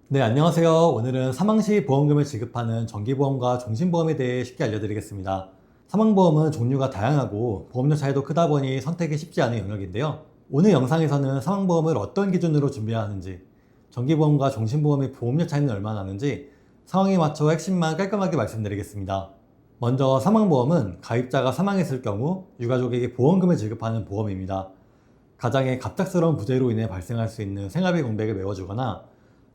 네, 안녕하세요. 오늘은 사망 시 보험금을 지급하는 정기보험과 종신보험에 대해 쉽게 알려드리겠습니다. 사망보험은 종류가 다양하고 보험료 차이도 크다 보니 선택이 쉽지 않은 영역인데요. 오늘 영상에서는 사망보험을 어떤 기준으로 준비해야 하는지, 정기보험과 종신보험의 보험료 차이는 얼마나 나는지 상황에 맞춰 핵심만 깔끔하게 말씀드리겠습니다. 먼저 사망보험은 가입자가 사망했을 경우 유가족에게 보험금을 지급하는 보험입니다. 가장의 갑작스러운 부재로 인해 발생할 수 있는 생활비 공백을 메워주거나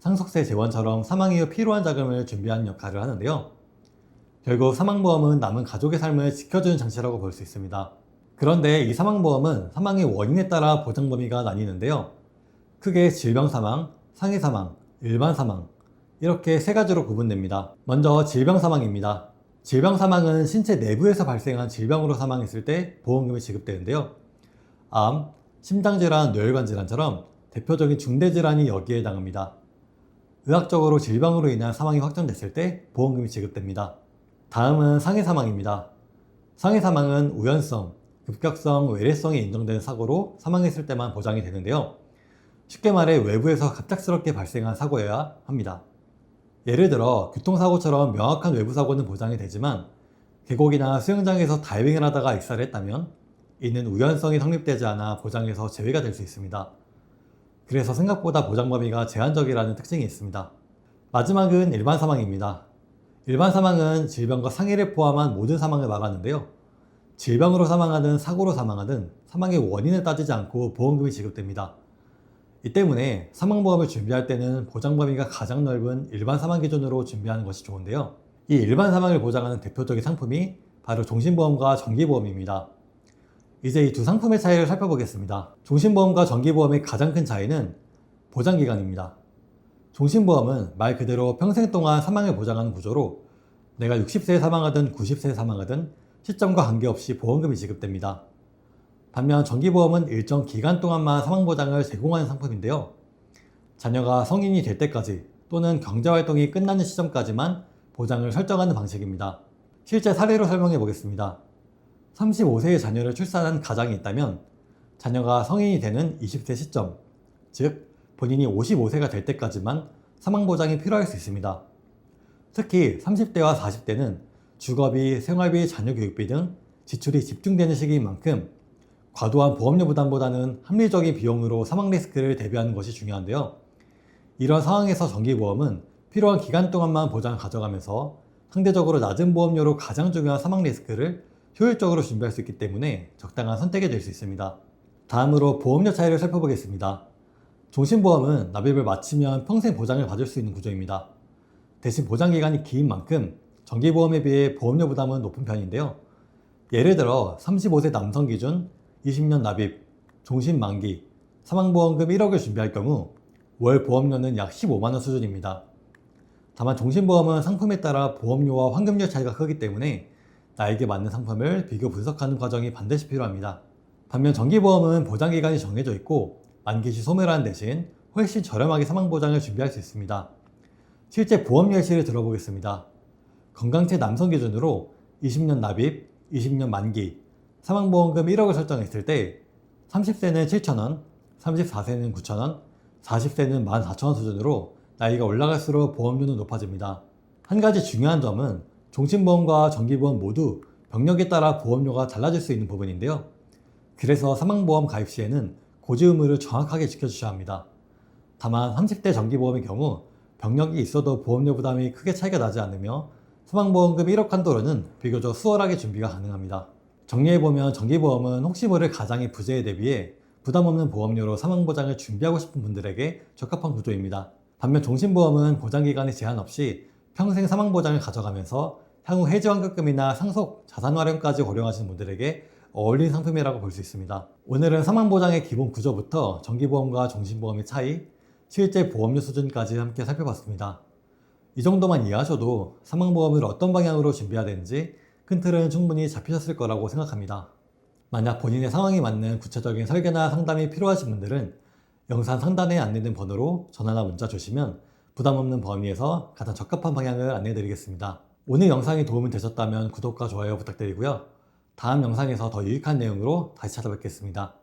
상속세 재원처럼 사망 이후 필요한 자금을 준비하는 역할을 하는데요. 결국 사망보험은 남은 가족의 삶을 지켜주는 장치라고 볼 수 있습니다. 그런데 이 사망보험은 사망의 원인에 따라 보장 범위가 나뉘는데요. 크게 질병사망, 상해사망, 일반사망 이렇게 세 가지로 구분됩니다. 먼저 질병사망입니다. 질병사망은 신체 내부에서 발생한 질병으로 사망했을 때 보험금이 지급되는데요. 암, 심장질환, 뇌혈관 질환처럼 대표적인 중대질환이 여기에 해당합니다. 의학적으로 질병으로 인한 사망이 확정됐을 때 보험금이 지급됩니다. 다음은 상해사망입니다. 상해사망은 우연성, 급격성, 외래성이 인정된 사고로 사망했을 때만 보장이 되는데요. 쉽게 말해 외부에서 갑작스럽게 발생한 사고여야 합니다. 예를 들어 교통사고처럼 명확한 외부 사고는 보장이 되지만 계곡이나 수영장에서 다이빙을 하다가 익사를 했다면 이는 우연성이 성립되지 않아 보장에서 제외가 될 수 있습니다. 그래서 생각보다 보장 범위가 제한적이라는 특징이 있습니다. 마지막은 일반 사망입니다. 일반 사망은 질병과 상해를 포함한 모든 사망을 말하는데요. 질병으로 사망하든 사고로 사망하든 사망의 원인을 따지지 않고 보험금이 지급됩니다. 이 때문에 사망보험을 준비할 때는 보장 범위가 가장 넓은 일반 사망 기준으로 준비하는 것이 좋은데요. 이 일반 사망을 보장하는 대표적인 상품이 바로 종신보험과 정기보험입니다. 이제 이 두 상품의 차이를 살펴보겠습니다. 종신보험과 정기보험의 가장 큰 차이는 보장기간입니다. 종신보험은 말 그대로 평생 동안 사망을 보장하는 구조로 내가 60세에 사망하든 90세에 사망하든 시점과 관계없이 보험금이 지급됩니다. 반면 정기보험은 일정 기간 동안만 사망보장을 제공하는 상품인데요. 자녀가 성인이 될 때까지 또는 경제활동이 끝나는 시점까지만 보장을 설정하는 방식입니다. 실제 사례로 설명해 보겠습니다. 35세의 자녀를 출산한 가장이 있다면 자녀가 성인이 되는 20세 시점, 즉 본인이 55세가 될 때까지만 사망보장이 필요할 수 있습니다. 특히 30대와 40대는 주거비, 생활비, 자녀교육비 등 지출이 집중되는 시기인 만큼 과도한 보험료 부담보다는 합리적인 비용으로 사망 리스크를 대비하는 것이 중요한데요. 이런 상황에서 정기보험은 필요한 기간 동안만 보장을 가져가면서 상대적으로 낮은 보험료로 가장 중요한 사망 리스크를 효율적으로 준비할 수 있기 때문에 적당한 선택이 될 수 있습니다. 다음으로 보험료 차이를 살펴보겠습니다. 종신보험은 납입을 마치면 평생 보장을 받을 수 있는 구조입니다. 대신 보장기간이 긴 만큼 정기보험에 비해 보험료 부담은 높은 편인데요. 예를 들어 35세 남성 기준 20년 납입, 종신 만기, 사망보험금 1억을 준비할 경우 월 보험료는 약 15만원 수준입니다. 다만 종신보험은 상품에 따라 보험료와 환급료 차이가 크기 때문에 나에게 맞는 상품을 비교 분석하는 과정이 반드시 필요합니다. 반면 정기보험은 보장기간이 정해져 있고 만기 시 소멸하는 대신 훨씬 저렴하게 사망보장을 준비할 수 있습니다. 실제 보험료 예시를 들어보겠습니다. 건강체 남성 기준으로 20년 납입, 20년 만기, 사망보험금 1억을 설정했을 때 30세는 7,000원, 34세는 9,000원, 40세는 14,000원 수준으로 나이가 올라갈수록 보험료는 높아집니다. 한 가지 중요한 점은 종신보험과 정기보험 모두 병력에 따라 보험료가 달라질 수 있는 부분인데요. 그래서 사망보험 가입 시에는 고지 의무를 정확하게 지켜주셔야 합니다. 다만 30대 정기보험의 경우 병력이 있어도 보험료 부담이 크게 차이가 나지 않으며 사망보험금 1억 한도로는 비교적 수월하게 준비가 가능합니다. 정리해보면 정기보험은 혹시 모를 가장의 부재에 대비해 부담 없는 보험료로 사망보장을 준비하고 싶은 분들에게 적합한 구조입니다. 반면 종신보험은 보장기간에 제한 없이 평생 사망보장을 가져가면서 향후 해지환급금이나 상속, 자산활용까지 고려하시는 분들에게 어울리는 상품이라고 볼 수 있습니다. 오늘은 사망보장의 기본 구조부터 정기보험과 종신보험의 차이, 실제 보험료 수준까지 함께 살펴봤습니다. 이 정도만 이해하셔도 사망보험을 어떤 방향으로 준비해야 되는지 큰 틀은 충분히 잡히셨을 거라고 생각합니다. 만약 본인의 상황에 맞는 구체적인 설계나 상담이 필요하신 분들은 영상 상단에 안내된 번호로 전화나 문자 주시면 부담 없는 범위에서 가장 적합한 방향을 안내해 드리겠습니다. 오늘 영상이 도움이 되셨다면 구독과 좋아요 부탁드리고요. 다음 영상에서 더 유익한 내용으로 다시 찾아뵙겠습니다.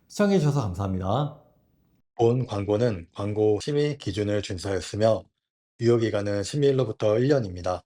시청해주셔서 감사합니다. 본 광고는 광고 심의 기준을 준수하였으며 유효기간은 심의일로부터 1년입니다.